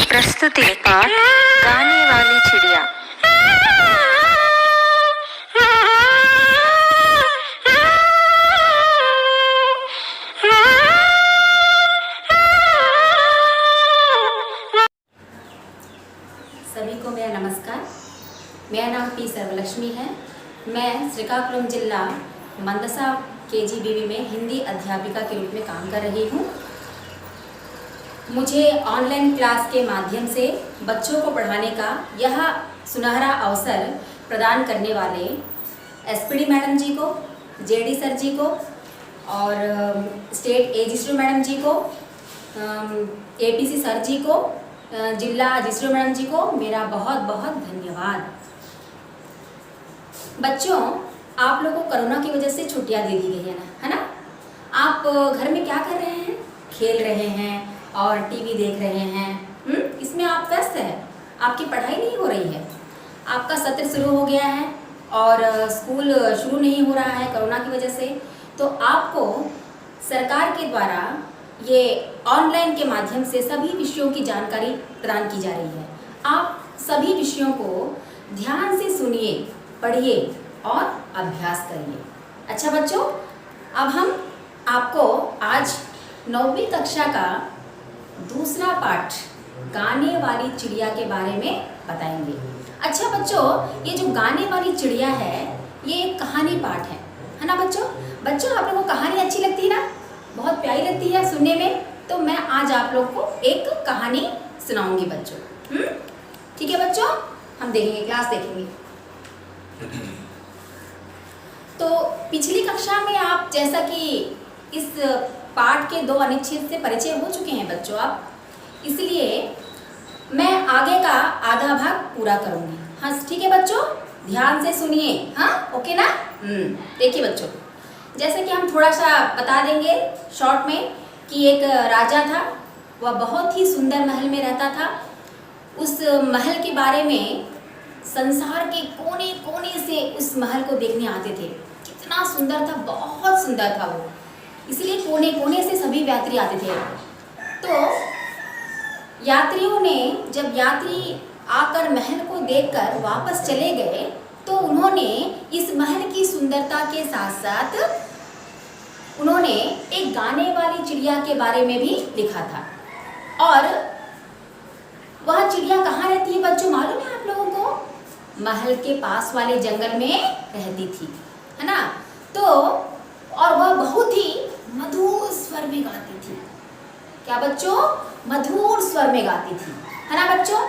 प्रस्तुति पाठ गाने वाली चिड़िया। सभी को मेरा नमस्कार। मेरा नाम पी सर्वलक्ष्मी है। मैं श्रीकाकुलम जिला मंदसा KGBV में हिंदी अध्यापिका के रूप में काम कर रही हूँ। मुझे ऑनलाइन क्लास के माध्यम से बच्चों को पढ़ाने का यह सुनहरा अवसर प्रदान करने वाले SPD मैडम जी को, JD सर जी को और स्टेट AG मैडम जी को, APC सर जी को, जिला AG मैडम जी को मेरा बहुत बहुत धन्यवाद। बच्चों, आप लोगों को कोरोना की वजह से छुट्टियां दे दी गई है ना? आप घर में क्या कर रहे हैं? खेल रहे हैं और टीवी देख रहे हैं। इसमें आप व्यस्त हैं, आपकी पढ़ाई नहीं हो रही है। आपका सत्र शुरू हो गया है और स्कूल शुरू नहीं हो रहा है कोरोना की वजह से। तो आपको सरकार के द्वारा ये ऑनलाइन के माध्यम से सभी विषयों की जानकारी प्रदान की जा रही है। आप सभी विषयों को ध्यान से सुनिए, पढ़िए और अभ्यास करिए। अच्छा बच्चों, अब हम आपको आज 9वीं कक्षा का दूसरा पाठ गाने वाली चिड़िया के बारे में बताएंगे। अच्छा बच्चों, ये जो गाने वाली चिड़िया है ये एक कहानी पाठ है ना बच्चों? बच्चों, आप लोगों को कहानी अच्छी लगती है ना? बहुत प्यारी लगती है सुनने में। तो मैं आज आप लोग को एक कहानी सुनाऊंगी बच्चों। ठीक है बच्चों, हम देखेंगे, क्लास देखेंगे। तो पिछली कक्षा में आप जैसा कि इस पाठ के 2 अनुच्छेद से परिचय हो चुके हैं बच्चों आप, इसलिए मैं आगे का आधा भाग पूरा करूंगी। हाँ ठीक है बच्चों, ध्यान से सुनिए। हाँ ओके ना? देखिए बच्चों, जैसे कि हम थोड़ा सा बता देंगे शॉर्ट में कि एक राजा था। वह बहुत ही सुंदर महल में रहता था। उस महल के बारे में संसार के कोने कोने से उस महल को देखने आते थे। कितना सुंदर था, बहुत सुंदर था वो, इसलिए कोने कोने से सभी यात्री आते थे। तो यात्रियों ने, जब यात्री आकर महल को देखकर वापस चले गए तो उन्होंने इस महल की सुंदरता के साथ साथ उन्होंने एक गाने वाली चिड़िया के बारे में भी लिखा था। और वह चिड़िया कहाँ रहती है बच्चों, मालूम है आप लोगों को? महल के पास वाले जंगल में रहती थी, है ना? तो और वह बहुत ही मधुर स्वर में गाती थी। क्या बच्चों? मधुर स्वर में गाती थी, है ना बच्चों?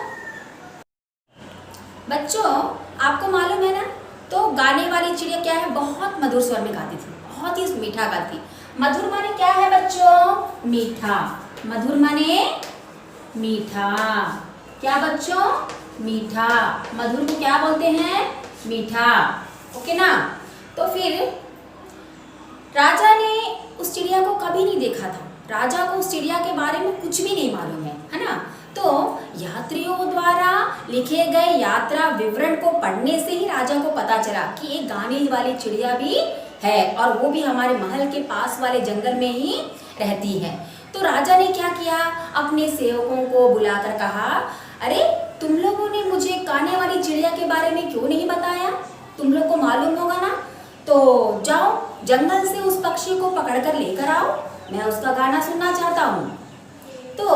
बच्चों, आपको मालूम है ना, तो गाने वाली चिड़िया क्या है? बहुत मधुर स्वर में गाती थी, बहुत ही मीठा गाती। मधुर माने क्या है बच्चों? मीठा। मधुर माने मीठा। क्या बच्चों? मीठा। मधुर को क्या बोलते हैं? मीठा। ओके ना? तो फिर राजा ने उस चिड़िया को कभी नहीं देखा था। राजा को उस चिड़िया के बारे में कुछ भी नहीं मालूम है ना? तो यात्रियों द्वारा लिखे गए यात्रा विवरण को पढ़ने से ही राजा को पता चला कि एक गाने वाली चिड़िया भी है और वो भी हमारे महल के पास वाले जंगल में ही रहती है। तो राजा ने क्या किया, अपने सेवकों को बुलाकर कहा, अरे तुम लोगों ने मुझे गाने वाली चिड़िया के बारे में क्यों नहीं बताया? तुम लोग को मालूम होगा ना, तो जाओ जंगल से उस पक्षी को पकड़कर लेकर आओ, मैं उसका गाना सुनना चाहता हूँ। तो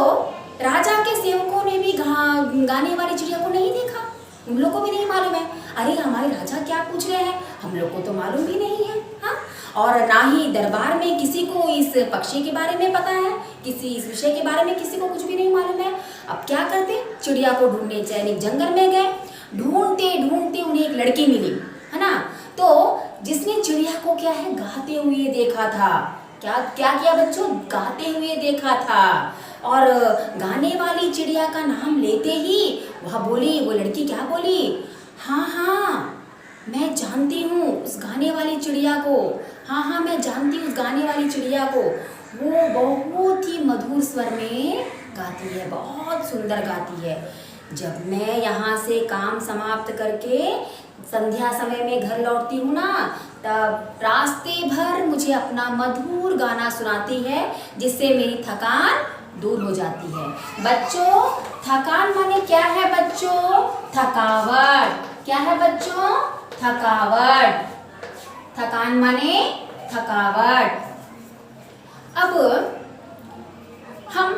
राजा के सेवकों ने भी गाने वाली चिड़िया को नहीं देखा। उन लोग को भी नहीं मालूम है। अरे हमारे राजा क्या पूछ रहे हैं, हम लोग को तो मालूम भी नहीं है। हाँ, और ना ही दरबार में किसी को इस पक्षी के बारे में पता है, किसी इस विषय के बारे में किसी को कुछ भी नहीं मालूम है। अब क्या करते? चिड़िया को ढूंढने सैनिक जंगल में गए। ढूंढते ढूंढते उन्हें एक लड़की मिली, है ना? तो जिसने चिड़िया को क्या है, गाते हुए देखा था। क्या क्या किया बच्चों? गाते हुए देखा था। और गाने वाली चिड़िया का नाम लेते ही वह बोली, वो लड़की क्या बोली, हाँ हाँ मैं जानती हूँ उस गाने वाली चिड़िया को। हाँ हाँ मैं जानती हूँ उस गाने वाली चिड़िया को। वो बहुत ही मधुर स्वर में गाती है, बहुत सुंदर गाती है। जब मैं यहाँ से काम समाप्त करके संध्या समय में घर लौटती हूँ ना, तब रास्ते भर मुझे अपना मधुर गाना सुनाती है, जिससे मेरी थकान दूर हो जाती है। बच्चों थकान माने क्या है बच्चों? थकावट। क्या है बच्चों? थकावट। थकान माने थकावट। अब हम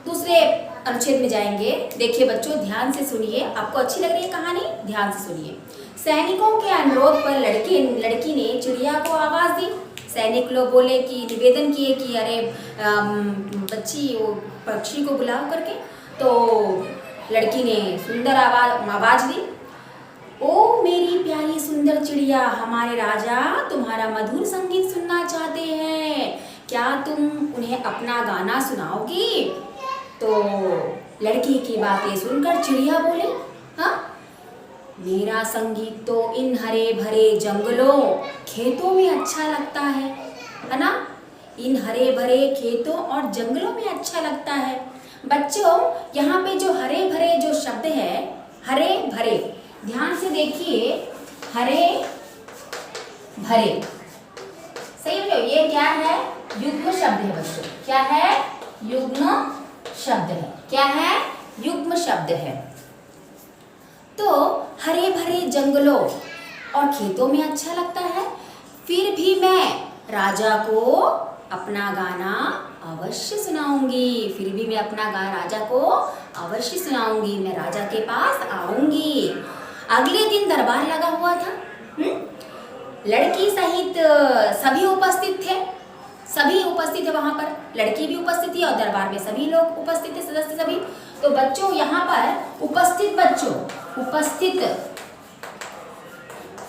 दूसरे अनुच्छेद में जाएंगे। देखिए बच्चों ध्यान से सुनिए, आपको अच्छी लग रही है कहानी? ध्यान से सुनिए। सैनिकों के अनुरोध पर लड़की ने चिड़िया को आवाज दी। सैनिक लोग बोले कि निवेदन किए कि अरे बच्ची वो पक्षी को बुलाओ करके। तो लड़की ने सुंदर आवाज दी। ओ मेरी प्यारी सुंदर चिड़िया, हमारे राजा तुम्हारा मधुर संगीत सुनना चाहते हैं, क्या तुम उन्हें अपना गाना सुनाओगी? तो लड़की की बातें सुनकर चिड़िया बोले, हाँ मेरा संगीत तो इन हरे भरे जंगलों खेतों में अच्छा लगता है ना? इन हरे भरे खेतों और जंगलों में अच्छा लगता है। बच्चों यहाँ पे जो हरे भरे जो शब्द है, हरे भरे, ध्यान से देखिए, हरे भरे, सही है? ये क्या है? युग्म शब्द है बच्चों। क्या है? युग्म शब्द है। क्या है? युग्म शब्द है। तो हरे भरे जंगलों और खेतों में अच्छा लगता है, फिर भी मैं राजा को अपना गाना अवश्य सुनाऊंगी। फिर भी मैं अपना गाना राजा को अवश्य सुनाऊंगी। मैं राजा के पास आऊंगी। अगले दिन दरबार लगा हुआ था। लड़की सहित सभी उपस्थित थे। सभी उपस्थित है वहां पर, लड़की भी उपस्थित थी और दरबार में सभी लोग उपस्थित थे, सदस्य सभी। तो बच्चों यहाँ पर उपस्थित, बच्चों उपस्थित,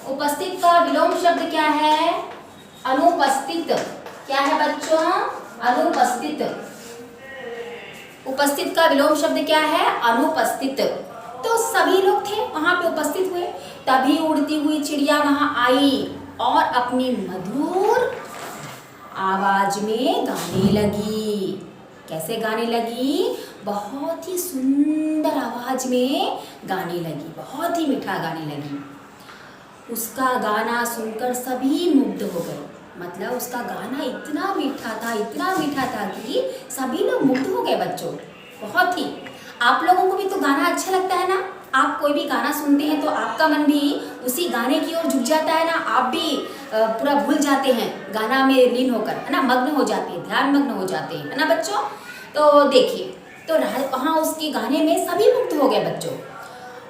उपस्थित का विलोम शब्द क्या है? अनुपस्थित। क्या है बच्चों? अनुपस्थित। उपस्थित का विलोम शब्द क्या है? अनुपस्थित। तो सभी लोग थे वहां पे उपस्थित हुए। तभी उड़ती हुई चिड़िया वहां आई और अपनी मधुर आवाज में गाने लगी। कैसे गाने लगी? बहुत ही सुंदर आवाज में गाने लगी, बहुत ही मीठा गाने लगी। उसका गाना सुनकर सभी मुग्ध हो गए। मतलब उसका गाना इतना मीठा था, इतना मीठा था कि सभी लोग मुग्ध हो गए बच्चों, बहुत ही। आप लोगों को भी तो गाना अच्छा लगता है ना? आप कोई भी गाना सुनते हैं तो आपका मन भी उसी गाने की ओर झुक जाता है ना? आप भी पूरा भूल जाते हैं गाना में लीन होकर, है ना? मग्न हो जाते हैं, ध्यान मग्न हो जाते हैं, है ना बच्चों? तो देखिए, तो वहाँ उसके गाने में सभी मुग्ध हो गए बच्चों।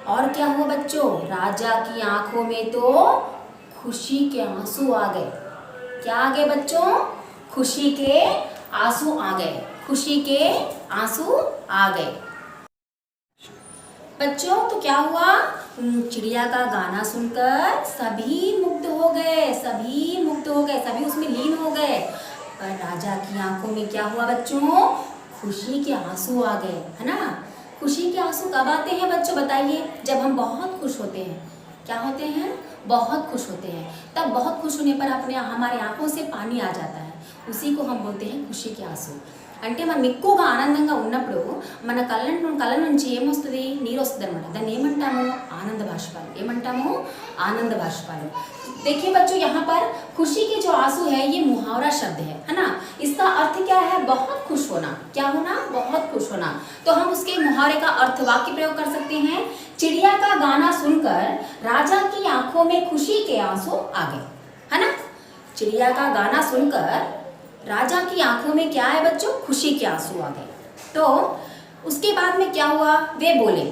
और क्या हुआ बच्चों? राजा की आंखों में तो खुशी के आंसू आ गए। क्या आ गए बच्चों? खुशी के आंसू आ गए। खुशी के आंसू आ गए बच्चों। तो क्या हुआ? चिड़िया का गाना सुनकर सभी मुग्ध हो गए, सभी मुग्ध हो गए, सभी उसमें लीन हो गए। पर राजा की आंखों में क्या हुआ बच्चों? खुशी के आंसू आ गए, है ना? खुशी के आंसू कब आते हैं बच्चों बताइए? जब हम बहुत खुश होते हैं। क्या होते हैं? बहुत खुश होते हैं। तब बहुत खुश होने पर अपने हमारे आंखों से पानी आ जाता है, उसी को हम बोलते हैं खुशी के आंसू। అంటే మనం ఎక్కువగా ఆనందంగా ఉన్నప్పుడు మన కళ్ళ నుంచి ఏమొస్తుంది? నీరు వస్తుంది అనమాట। దాన్ని ఏమంటాము? ఆనంద బాష్పాలు। ఏమంటాము? ఆనంద బాష్పాలు। देखिए बच्चों यहाँ पर खुशी के जो आंसू है ये मुहावरा शब्द है ना? इसका अर्थ क्या है? बहुत खुश होना। क्या होना? बहुत खुश होना। तो हम उसके मुहावरे का अर्थ वाक्य प्रयोग कर सकते हैं। चिड़िया का गाना सुनकर राजा की आंखों में खुशी के आंसू आ गए, है ना? चिड़िया का गाना सुनकर राजा की आंखों में क्या है बच्चों? खुशी के आंसू आ गए। तो उसके बाद में क्या हुआ? वे बोले।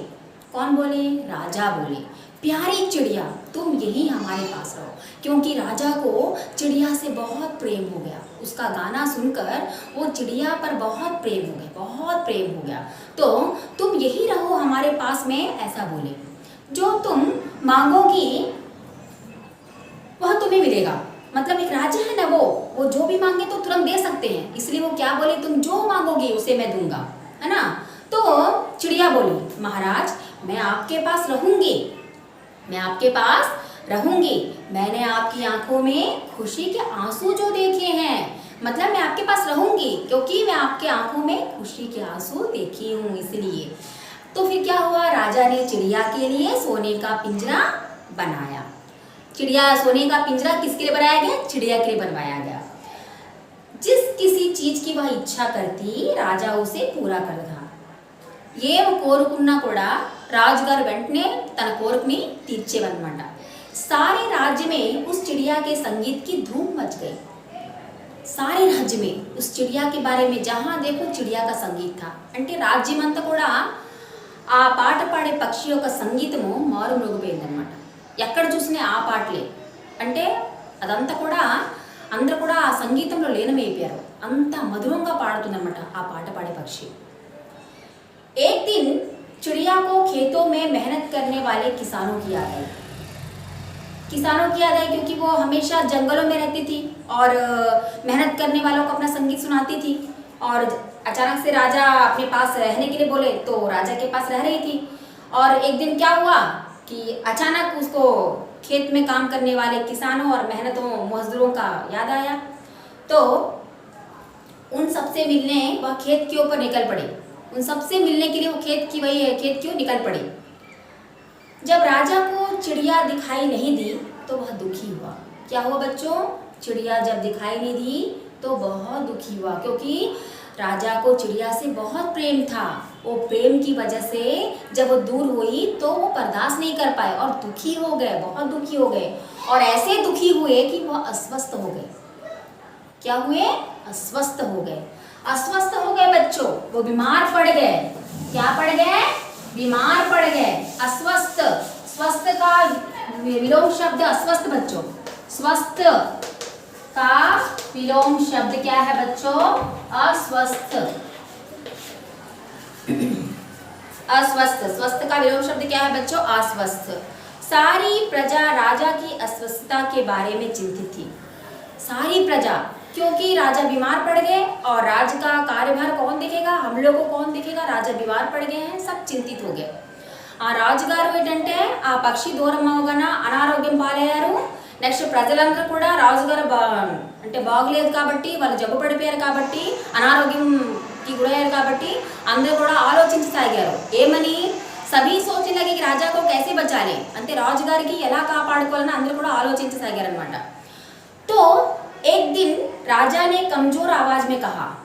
कौन बोले? राजा बोले, प्यारी चिड़िया तुम यही हमारे पास रहो। क्योंकि राजा को चिड़िया से बहुत प्रेम हो गया। उसका गाना सुनकर वो चिड़िया पर बहुत प्रेम हो गया, बहुत प्रेम हो गया। तो तुम यही रहो हमारे पास में, ऐसा बोले। जो तुम मांगोगी वह तुम्हें मिलेगा। मतलब एक राजा है ना, वो जो भी मांगे तो तुरंत दे सकते हैं। इसलिए वो क्या बोले? तुम जो मांगोगे उसे मैं दूंगा, है ना? तो चिड़िया बोली, महाराज मैं आपके पास रहूंगी, मैं आपके पास रहूंगी। मैंने आपकी आंखों में खुशी के आंसू जो देखे हैं, मतलब मैं आपके पास रहूंगी क्योंकि मैं आपके आंखों में खुशी के आंसू देखी हूँ, इसलिए। तो फिर क्या हुआ? राजा ने चिड़िया के लिए सोने का पिंजरा बनाया। चिड़िया, सोने का पिंजरा किसके लिए बनाया गया? चिड़िया के लिए बनवाया गया। जिस किसी चीज की वह इच्छा करती राजा उसे पूरा करता ఏం కోరుకున్నా కూడా राजगार వెంటనే తన కోరికని తీర్చేవన్నమాట सारे राज्य में उस चिड़िया के संगीत की धूम मच गई सारे राज्य में उस चिड़िया के बारे में जहाँ देखो चिड़िया का संगीत था అంటే రాజ్యమంతా కూడా ఆ పాట పాడే పక్షి యొక్క సంగీతము మారుమ్రోగిపోయిందన్నమాట ఎక్కడ చూసినా ఆ పాటలే అంటే అదంతా కూడా అందరూ కూడా ఆ సంగీతంలో లీనమైపోయారు అంత మధురంగా పాడుతుందన్నమాట ఆ పాట పాడే పక్షి एक दिन चिड़िया को खेतों में मेहनत करने वाले किसानों की याद आई क्योंकि वो हमेशा जंगलों में रहती थी और मेहनत करने वालों को अपना संगीत सुनाती थी और अचानक से राजा अपने पास रहने के लिए बोले तो राजा के पास रह रही थी और एक दिन क्या हुआ कि अचानक उसको खेत में काम करने वाले किसानों और मेहनतों मजदूरों का याद आया तो उन सबसे मिलने वह खेत के ऊपर निकल पड़ी उन सबसे मिलने के लिए वो खेत की ओर निकल पड़ी जब राजा को चिड़िया दिखाई नहीं दी तो वह दुखी हुआ क्या हुआ बच्चों चिड़िया जब दिखाई नहीं दी तो बहुत दुखी हुआ क्योंकि राजा को चिड़िया से बहुत प्रेम था वो प्रेम की वजह से जब वो दूर हुई तो वो बर्दाश्त नहीं कर पाए और दुखी हो गए बहुत दुखी हो गए और ऐसे दुखी हुए कि वह अस्वस्थ हो गए क्या हुए अस्वस्थ हो गए बच्चों वो बीमार पड़ गए क्या पड़ गए बीमार पड़ गए अस्वस्थ स्वस्थ का विलोम शब्द अस्वस्थ बच्चों स्वस्थ का विलोम शब्द क्या है बच्चों अस्वस्थ स्वस्थ का विलोम शब्द क्या है बच्चों अस्वस्थ सारी प्रजा राजा की अस्वस्थता के बारे में चिंतित थी सारी प्रजा क्योंकि राजा बीमार पड़ गए और राज का कार्यभार कौन देखेगा हम लोग को कौन देखेगा राजा बीमार पड़ गए हैं सब चिंतित हो गए ఆ రాజుగారు ఏంటంటే ఆ పక్షి దూరం అవగానే అనారోగ్యం పాలయ్యారు నెక్స్ట్ ప్రజలందరూ కూడా రాజుగారు అంటే బాగలేదు కాబట్టి వాళ్ళు జబ్బు పడిపోయారు కాబట్టి అనారోగ్యంకి గురయ్యారు కాబట్టి అందరూ కూడా ఆలోచించసాగారు ఏమని सभी सोचने लगे कि राजा को कैसे बचा ले అంటే రాజుగారికి ఎలా కాపాడుకోవాలని అందరూ కూడా ఆలోచించసాగారు అన్నమాట तो एक दिन राजा ने कमजोर आवाज में कहा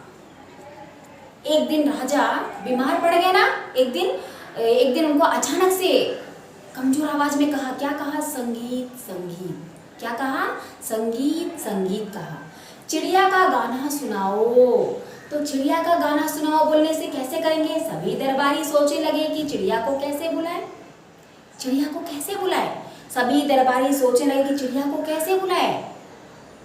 एक दिन राजा बीमार पड़ गए ना एक दिन उनको अचानक से कमजोर आवाज में कहा क्या कहा संगीत क्या कहा संगीत कहा चिड़िया का गाना सुनाओ तो चिड़िया का गाना सुनाओ बोलने से कैसे करेंगे सभी दरबारी सोचने लगे कि चिड़िया को कैसे बुलाए सभी दरबारी सोचने लगे कि चिड़िया को कैसे बुलाए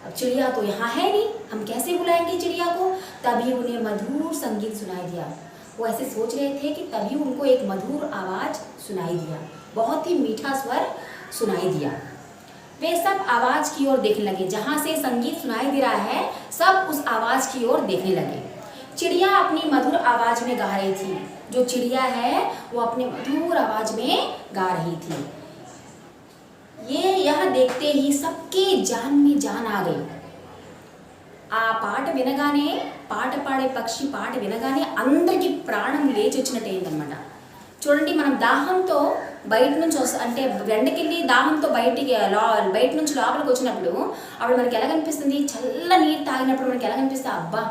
अब चिड़िया तो यहाँ है नहीं हम कैसे बुलाएंगे चिड़िया को तभी उन्हें मधुर संगीत सुनाई दिया वो ऐसे सोच रहे थे कि तभी उनको एक मधुर आवाज सुनाई दिया बहुत ही मीठा स्वर सुनाई दिया वे सब आवाज की ओर देखने लगे जहाँ से संगीत सुनाई दे रहा है सब उस आवाज की ओर देखने लगे चिड़िया अपनी मधुर आवाज में गा रही थी जो चिड़िया है वो अपने मधुर आवाज में गा रही थी यह देखते ही सबके जान में जान आ गई ఆ పాట వినగానే పాట పాడే పక్షి పాట వినగానే అందరికి ప్రాణం లేచి వచ్చినట్టు అయిందన్నమాట చూడండి మనం దాహంతో బయట నుంచి అంటే వెండకెళ్ళి దాహంతో బయట నుంచి లోపలికి వచ్చినప్పుడు అప్పుడు మనకి ఎలా కనిపిస్తుంది చల్ల నీరు తాగినప్పుడు మనకి ఎలా కనిపిస్తుంది అబ్బా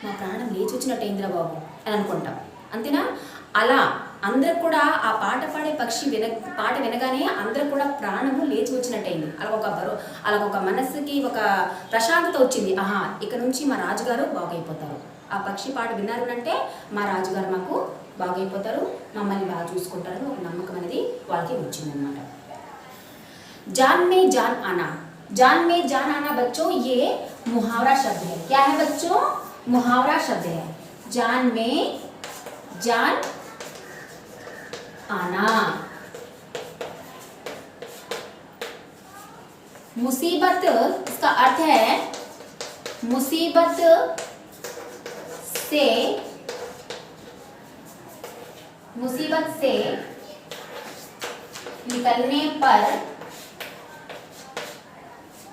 మా ప్రాణం లేచి వచ్చినట్టు అయిందిరా బాబు అని అనుకుంటాం అంతేనా అలా అందరూ కూడా ఆ పాట పాడే పక్షి పాట వినగానే అందరూ కూడా ప్రాణము లేచి వచ్చినట్టయింది అలా ఒక మనసుకి ఒక ప్రశాంతత వచ్చింది ఆహా ఇక నుంచి మా రాజుగారు బాగైపోతారు ఆ పక్షి పాట విన్నారు అంటే మా రాజుగారు మాకు బాగైపోతారు మమ్మల్ని బాగా చూసుకుంటారని ఒక నమ్మకం అనేది వాళ్ళకి వచ్చిందనమాట जान में जान आना बच्चों ये मुहावरा शब्द है क्या है बच्चों मुहावरा शब्द है जान में जान आना मुसीबत इसका अर्थ है मुसीबत से निकलने पर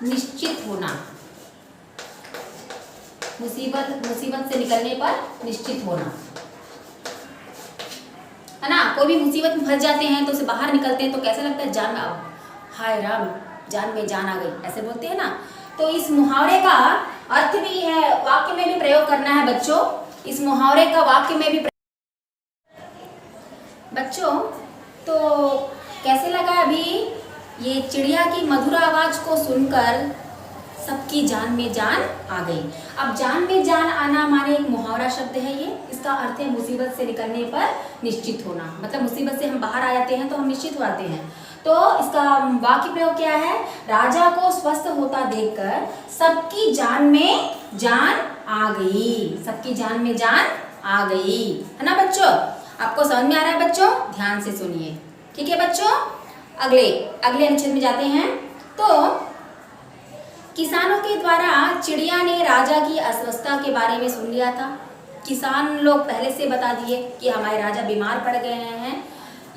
निश्चित होना मुसीबत से निकलने पर निश्चित होना है ना कोई भी मुसीबत में फंस जाते हैं तो उसे बाहर निकलते हैं तो कैसा लगता है जान हाय राम जान में जान आ गई ऐसे बोलते हैं ना तो इस मुहावरे का अर्थ भी है, वाक्य में भी प्रयोग करना है बच्चों। इस मुहावरे का वाक्य में भी बच्चों तो कैसे लगा अभी ये चिड़िया की मधुर आवाज को सुनकर सबकी जान में जान आ गई। अब जान में जान आना माने एक मुहावरा शब्द है ये। इसका अर्थ है मुसीबत से निकलने पर निश्चित होना, मतलब मुसीबत से हम बाहर आ जाते हैं तो हम निश्चित हो जाते हैं। तो इसका वाक्य प्रयोग क्या है, राजा को स्वस्थ होता देखकर सबकी जान में जान आ गई, सबकी जान में जान आ गई, है ना बच्चों। आपको समझ में आ रहा है बच्चों, ध्यान से सुनिए, ठीक है बच्चों। अगले अनुच्छेद में जाते हैं। तो किसानों के द्वारा चिड़िया ने राजा की अस्वस्थता के बारे में सुन लिया था। किसान लोग पहले से बता दिए कि हमारे राजा बीमार पड़ गए हैं,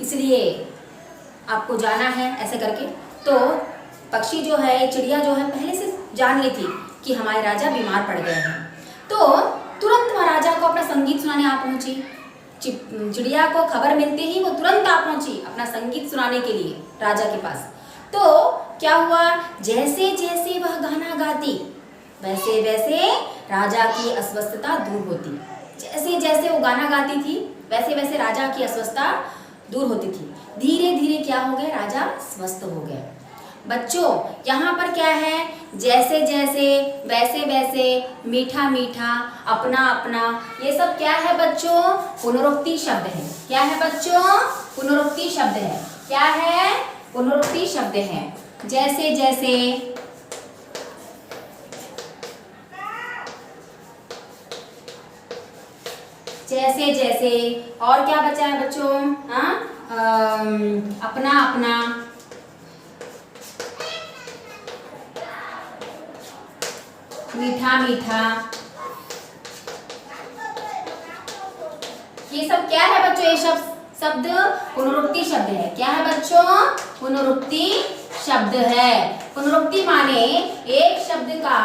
इसलिए आपको जाना है ऐसे करके। तो पक्षी जो है, चिड़िया जो है, पहले से जान ली थी कि हमारे राजा बीमार पड़ गए हैं। तो तुरंत वह राजा को अपना संगीत सुनाने आ पहुंची। चिड़िया को खबर मिलते ही वो तुरंत आ पहुंची अपना संगीत सुनाने के लिए राजा के पास। तो क्या हुआ, जैसे जैसे वह गाना गाती वैसे वैसे राजा की अस्वस्थता दूर होती। जैसे जैसे वो गाना गाती थी वैसे वैसे राजा की अस्वस्थता दूर होती थी। धीरे धीरे क्या हो गए, राजा स्वस्थ हो गए। बच्चों यहाँ पर क्या है, जैसे जैसे वैसे वैसे मीठा मीठा अपना अपना, ये सब क्या है बच्चों, पुनरुक्ति शब्द है। क्या है बच्चों, पुनरुक्ति शब्द है। क्या है, पुनरुक्ति शब्द है। जैसे जैसे जैसे जैसे, और क्या बचा है बच्चों, हाँ, अपना अपना, मीठा मीठा, ये सब क्या है बच्चों, ये शब्द पुनरुक्ति शब्द है। क्या है बच्चों, पुनरुक्ति शब्द है। पुनरुक्ति माने एक शब्द का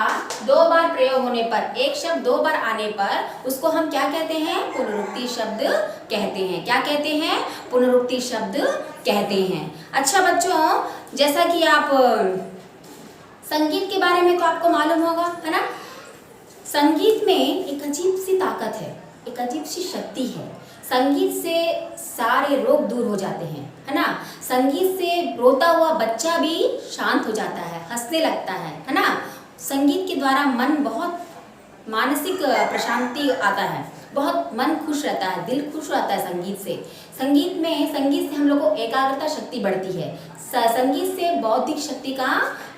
दो बार प्रयोग होने पर, एक शब्द दो बार आने पर उसको हम क्या कहते हैं, पुनरुक्ति शब्द कहते हैं। क्या कहते हैं, पुनरुक्ति शब्द कहते हैं। अच्छा बच्चों, जैसा कि आप संगीत के बारे में तो आपको मालूम होगा, है ना। संगीत में एक अजीब सी ताकत है, एक अजीब सी शक्ति है। संगीत से सारे रोग दूर हो जाते हैं, है ना। संगीत से रोता हुआ बच्चा भी शांत हो जाता है, हंसने लगता है ना। संगीत के द्वारा मन बहुत मानसिक प्रशांति आता है, बहुत मन खुश रहता है, दिल खुश रहता है संगीत से। संगीत से हम लोग को एकाग्रता शक्ति बढ़ती है। संगीत से बौद्धिक शक्ति का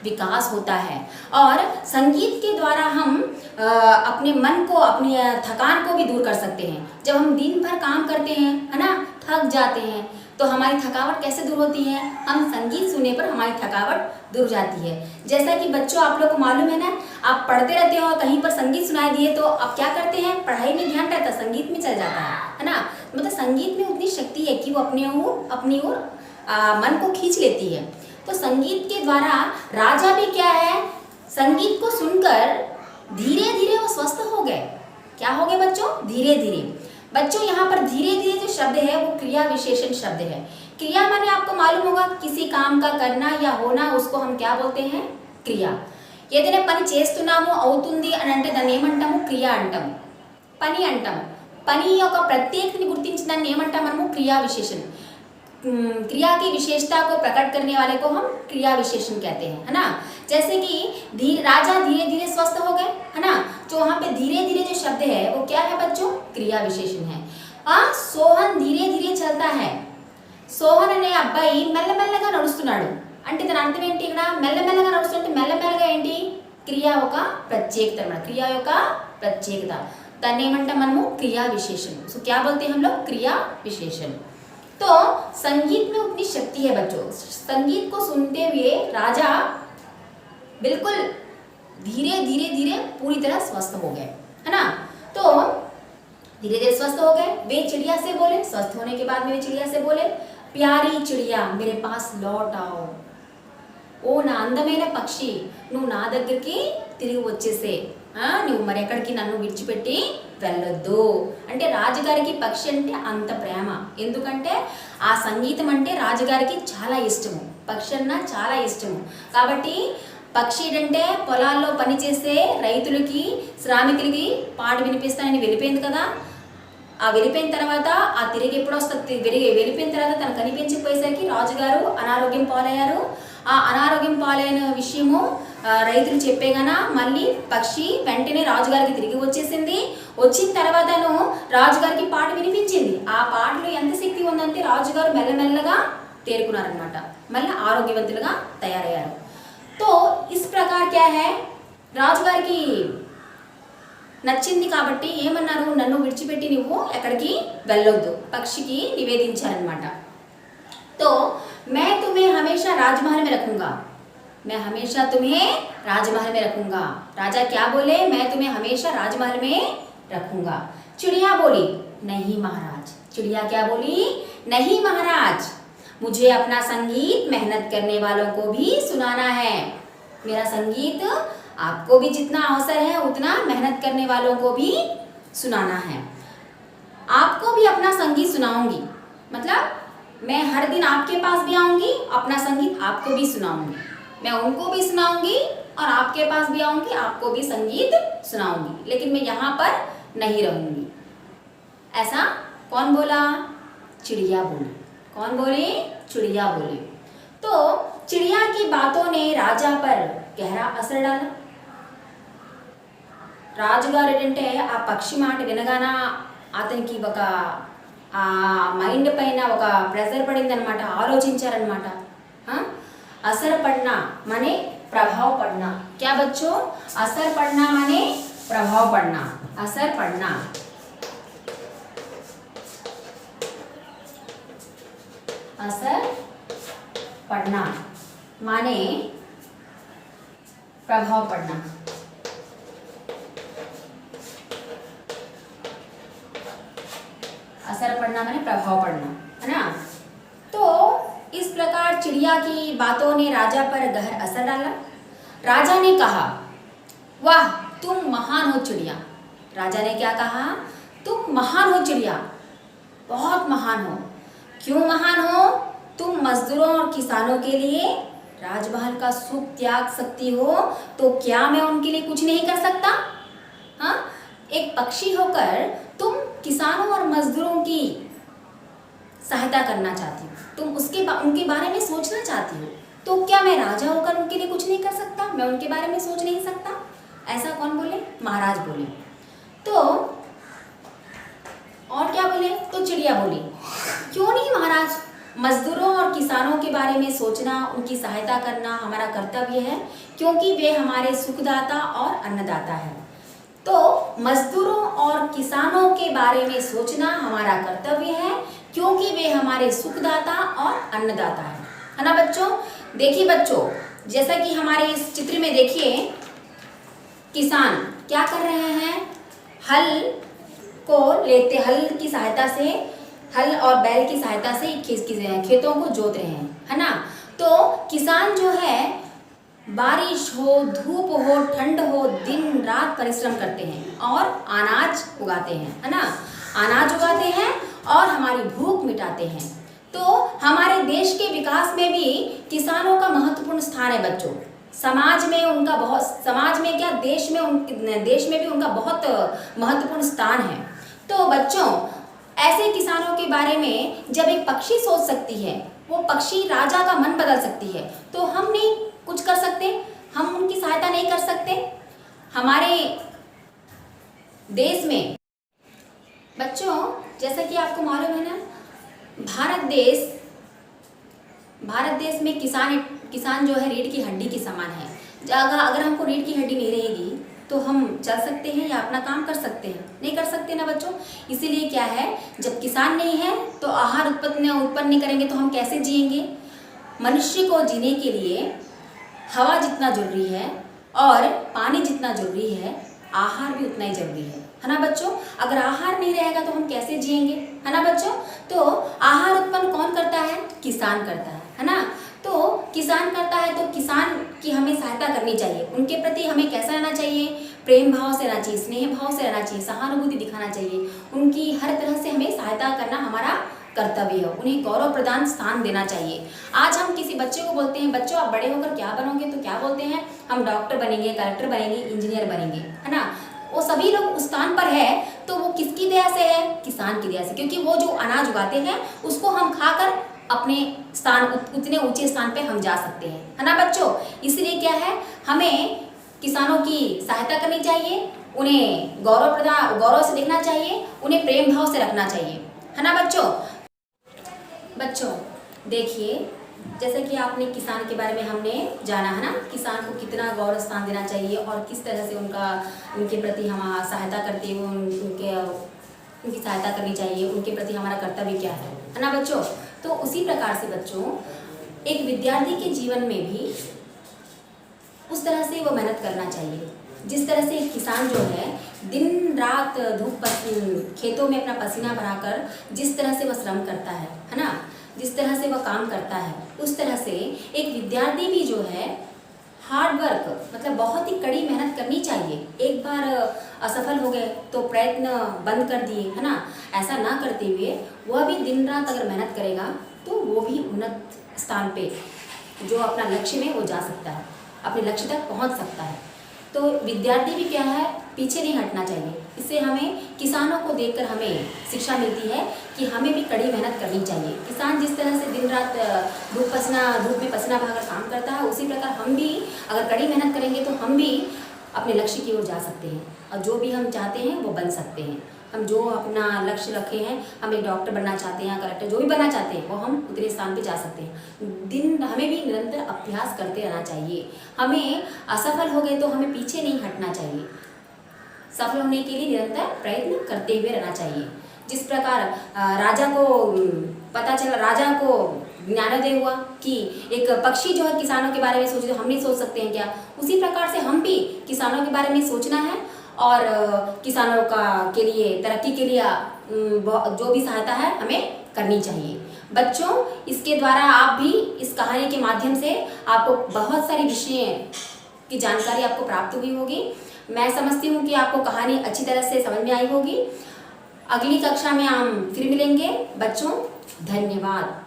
विकास होता है और संगीत के द्वारा हम अपने मन को, अपनी थकान को भी दूर कर सकते हैं। जब हम दिन भर काम करते हैं, है ना, थक जाते हैं, तो हमारी थकावट कैसे दूर होती है, हम संगीत सुनने पर हमारी थकावट दूर जाती है। जैसा कि बच्चों आप लोग को मालूम है ना, आप पढ़ते रहते हो और कहीं पर संगीत सुनाई दिए तो आप क्या करते हैं, पढ़ाई में ध्यान रहता है, संगीत में चल जाता है ना। मतलब संगीत में उतनी शक्ति है कि वो अपनी ओर मन को खींच लेती है। तो संगीत के द्वारा राजा भी क्या है, संगीत को सुनकर धीरे धीरे वो स्वस्थ हो गए। क्या हो गए बच्चों, धीरे धीरे। बच्चों यहाँ पर धीरे धीरे जो शब्द है वो क्रिया विशेषण शब्द है। क्रिया माने आपको मालूम होगा किसी काम का करना या होना, उसको हम क्या बोलते हैं, क्रिया। ఏదైనా పని చేస్తున్నాము అవుతుంది అని అంటే దాన్ని ఏమంటాము, క్రియ అంటాము, పని అంటాము। పని యొక్క ప్రత్యేకతని గుర్తించిన దాన్ని ఏమంటాం మనము, क्रिया विशेषण। क्रिया की विशेषता को प्रकट करने वाले को हम क्रिया विशेषण कहते हैं, है ना। जैसे कि राजा धीरे धीरे स्वस्थ हो गए, है ना। जो वहाँ पे धीरे धीरे जो शब्द है वो क्या है बच्चों, क्रिया विशेषण है। सोहन धीरे धीरे चलता है। सोहन అనే అబ్బాయి మెల్లమెల్లగా నడుస్తున్నాడు అంటే దాని అర్థం ఏంటి, ఇక్కడ మెల్లమెల్లగా నడుస్తుంటే మెల్లమెల్లగా ఏంటి, క్రియ ఒక ప్రత్యేకత అన్నమాట। క్రియ యొక్క ప్రత్యేకత, దాన్ని ఏమంటాం మనము, क्रिया विशेषण। सो क्या बोलते हैं हम लोग, क्रिया विशेषण। तो संगीत में उतनी शक्ति है बच्चों। संगीत को सुनते हुए राजा बिल्कुल धीरे धीरे धीरे पूरी तरह स्वस्थ हो गए, है ना। तो धीरे धीरे स्वस्थ हो गए। वे चिड़िया से बोले, स्वस्थ होने के बाद में वे चिड़िया से बोले, प्यारी चिड़िया मेरे पास लौट आओ। ఓ నా అందమైన పక్షి, నువ్వు నా దగ్గరికి తిరిగి వచ్చేసే, నువ్వు మరి ఎక్కడికి నన్ను విడిచిపెట్టి వెళ్ళొద్దు అంటే రాజుగారికి పక్షి అంటే అంత ప్రేమ. ఎందుకంటే ఆ సంగీతం అంటే రాజుగారికి చాలా ఇష్టము, పక్షి అన్న చాలా ఇష్టము. కాబట్టి పక్షి అంటే పొలాల్లో పనిచేసే రైతులకి శ్రామికులకి పాట వినిపిస్తానని వెళ్ళిపోయింది కదా. ఆ వెళ్ళిపోయిన తర్వాత ఆ తిరిగి ఎప్పుడు వస్తుంది, వెళ్ళిపోయిన తర్వాత తను కనిపించకపోయేసరికి రాజుగారు అనారోగ్యం పాలయ్యారు. ఆ అనారోగ్యం పాలైన విషయము రైతులు చెప్పేగాన మళ్ళీ పక్షి వెంటనే రాజుగారికి తిరిగి వచ్చేసింది. వచ్చిన తర్వాతను రాజుగారికి పాట వినిపించింది. ఆ పాటలో ఎంత శక్తి ఉందంటే రాజుగారు మెల్లమెల్లగా తేరుకున్నారనమాట, మళ్ళీ ఆరోగ్యవంతులుగా తయారయ్యారు. తో ఇస్ ప్రకార్ క్యా హై, రాజుగారికి నచ్చింది కాబట్టి ఏమన్నారు, నన్ను విడిచిపెట్టి నువ్వు ఎక్కడికి వెళ్ళొద్దు, పక్షికి నివేదించారనమాట. तो मैं तुम्हें हमेशा राजमहल में रखूंगा, मैं हमेशा तुम्हें राजमहल में रखूंगा. राजा क्या बोले, मैं तुम्हें हमेशा राजमहल में रखूंगा. चिड़िया बोली नहीं महाराज. चिड़िया क्या बोली, नहीं महाराज, मुझे अपना संगीत मेहनत करने वालों को भी सुनाना है. मेरा संगीत आपको भी जितना अवसर है उतना मेहनत करने वालों को भी सुनाना है. आपको भी अपना संगीत सुनाऊंगी, मतलब मैं हर दिन आपके पास भी आऊंगी, अपना संगीत आपको भी सुनाऊंगी. मैं उनको भी सुनाऊंगी और आपके पास भी आऊंगी, आपको भी संगीत सुनाऊंगी, लेकिन मैं यहाँ पर नहीं रहूंगी. ऐसा कौन बोला, चिड़िया बोली. कौन बोली, चिड़िया बोली. तो चिड़िया की बातों ने राजा पर गहरा असर डाला. రాజుగారు ఏంటంటే ఆ పక్షి మాట వినగాన అతనికి ఒక ఆ మైండ్ పైన ఒక ప్రెజర్ పడింది అనమాట, ఆలోచించారనమాట. असर पड़ना माने प्रभाव पड़ना. क्या बच्चों, असर पड़ना माने प्रभाव पड़ना. असर पड़ना, असर पड़ना माने प्रभाव पड़ना. असर पड़ना माने प्रभाव पड़ना, है ना. तो इस प्रकार चिड़िया की बातों ने राजा पर गहरा असर डाला. राजा ने कहा, वाह तुम महान हो चिड़िया. राजा ने क्या कहा, तुम महान हो चिड़िया, बहुत महान हो. क्यों महान हो, तुम मजदूरों और किसानों के लिए राजमहल का सुख त्याग सकती हो, तो क्या मैं उनके लिए कुछ नहीं कर सकता. हाँ, एक पक्षी होकर तुम किसानों और मजदूरों की सहायता करना चाहती हो, तुम उनके बारे में सोचना चाहती हो, तो क्या मैं राजा होकर उनके लिए कुछ नहीं कर सकता, मैं उनके बारे में सोच नहीं सकता. ऐसा कौन बोले, महाराज बोले. तो और क्या बोले, तो चिड़िया बोली, क्यों नहीं महाराज, मजदूरों और किसानों के बारे में सोचना, उनकी सहायता करना हमारा कर्तव्य है, क्योंकि वे हमारे सुखदाता और अन्नदाता है. तो मजदूरों और किसानों के बारे में सोचना हमारा कर्तव्य है, क्योंकि वे हमारे सुखदाता और अन्नदाता है. है ना बच्चों. देखिए बच्चों, जैसा कि हमारे इस चित्र में देखिए, किसान क्या कर रहे हैं, हल को लेते, हल की सहायता से, हल और बैल की सहायता से खेतों को जोत रहे हैं, है ना. तो किसान जो है बारिश हो, धूप हो, ठंड हो, दिन रात परिश्रम करते हैं और अनाज उगाते हैं, है ना. अनाज उगाते हैं और हमारी भूख मिटाते हैं. तो हमारे देश के विकास में भी किसानों का महत्वपूर्ण स्थान है बच्चों. समाज में उनका बहुत, समाज में क्या, देश में भी उनका बहुत महत्वपूर्ण स्थान है. तो बच्चों, ऐसे किसानों के बारे में जब एक पक्षी सोच सकती है, वो पक्षी राजा का मन बदल सकती है, तो हम नहीं कुछ कर सकते, हम उनकी सहायता नहीं कर सकते. हमारे देश में बच्चों, जैसा कि आपको मालूम है ना, भारत देश में किसान जो है रीढ़ की हड्डी के समान है. अगर हमको रीढ़ की हड्डी नहीं रहेगी तो हम चल सकते हैं या अपना काम कर सकते हैं, नहीं कर सकते ना बच्चों. इसीलिए क्या है, जब किसान नहीं है तो आहार उत्पन्न नहीं करेंगे तो हम कैसे जिएंगे. मनुष्य को जीने के लिए हवा जितना जरूरी है और पानी जितना जरूरी है, आहार भी उतना ही जरूरी है ना बच्चों. अगर आहार नहीं रहेगा तो हम कैसे जिएंगे, है ना बच्चों. तो आहार उत्पन्न कौन करता है, किसान करता है ना. तो किसान करता है तो किसान की हमें सहायता करनी चाहिए. उनके प्रति हमें कैसा रहना चाहिए, प्रेम भाव से रहना चाहिए, स्नेह भाव से रहना चाहिए, सहानुभूति दिखाना चाहिए. उनकी हर तरह से हमें सहायता करना हमारा कर्तव्य है, उन्हें गौरव प्रदान स्थान देना चाहिए। आज हम किसी बच्चे को बोलते हैं बच्चों आप बड़े होकर क्या बनोगे, तो क्या बोलते हैं हम डॉक्टर बनेंगे, कलेक्टर बनेंगे, इंजीनियर बनेंगे, है ना। वो सभी लोग उस स्थान पर है तो वो किसकी दया से है, किसान की दया से, क्योंकि वो जो अनाज उगाते हैं उसको हम खाकर अपने स्थान उतने ऊंचे स्थान पे हम जा सकते हैं, है ना बच्चों। इसलिए क्या है, हमें किसानों की सहायता करनी चाहिए, उन्हें गौरव से देखना चाहिए, उन्हें प्रेम भाव से रखना चाहिए, है ना बच्चों। बच्चों देखिए, जैसे कि आपने किसान के बारे में हमने जाना, है ना, किसान को कितना गौरव स्थान देना चाहिए और किस तरह से उनके प्रति हम सहायता करते हुए उनकी सहायता करनी चाहिए, उनके प्रति हमारा कर्तव्य क्या है ना बच्चों। तो उसी प्रकार से बच्चों एक विद्यार्थी के जीवन में भी उस तरह से वो मेहनत करना चाहिए, जिस तरह से एक किसान जो है दिन रात धूप खेतों में अपना पसीना बहाकर जिस तरह से वह श्रम करता है ना, जिस तरह से वह काम करता है, उस तरह से एक विद्यार्थी भी जो है हार्ड वर्क मतलब बहुत ही कड़ी मेहनत करनी चाहिए। एक बार असफल हो गए तो प्रयत्न बंद कर दिए, है ना, ऐसा ना करते हुए वह भी दिन रात अगर मेहनत करेगा तो वो भी उन्नत स्थान पे जो अपना लक्ष्य में वो जा सकता है, अपने लक्ष्य तक पहुंच सकता है। तो विद्यार्थी भी क्या है, पीछे नहीं हटना चाहिए। इससे हमें किसानों को देखकर हमें शिक्षा मिलती है कि हमें भी कड़ी मेहनत करनी चाहिए। किसान जिस तरह से दिन रात धूप में पसीना बहाकर काम करता है, उसी प्रकार हम भी अगर कड़ी मेहनत करेंगे तो हम भी अपने लक्ष्य की ओर जा सकते हैं और जो भी हम चाहते हैं वो बन सकते हैं। हम जो अपना लक्ष्य रखे हैं, हम एक डॉक्टर बनना चाहते हैं, कलेक्टर जो भी बनना चाहते हैं, वो हम उतने स्थान पे जा सकते हैं। हमें भी निरंतर अभ्यास करते रहना चाहिए। हमें असफल हो गए तो हमें पीछे नहीं हटना चाहिए, सफल होने के लिए निरंतर प्रयत्न करते हुए रहना चाहिए। जिस प्रकार राजा को पता चला, राजा को ज्ञानोदय हुआ कि एक पक्षी जो है किसानों के बारे में सोचे, तो हम नहीं सोच सकते हैं क्या, उसी प्रकार से हम भी किसानों के बारे में सोचना है और किसानों के लिए तरक्की के लिए जो भी सहायता है हमें करनी चाहिए। बच्चों इसके द्वारा आप भी इस कहानी के माध्यम से आपको बहुत सारी विषय की जानकारी आपको प्राप्त हुई होगी। मैं समझती हूँ कि आपको कहानी अच्छी तरह से समझ में आई होगी। अगली कक्षा में हम फिर मिलेंगे बच्चों। धन्यवाद।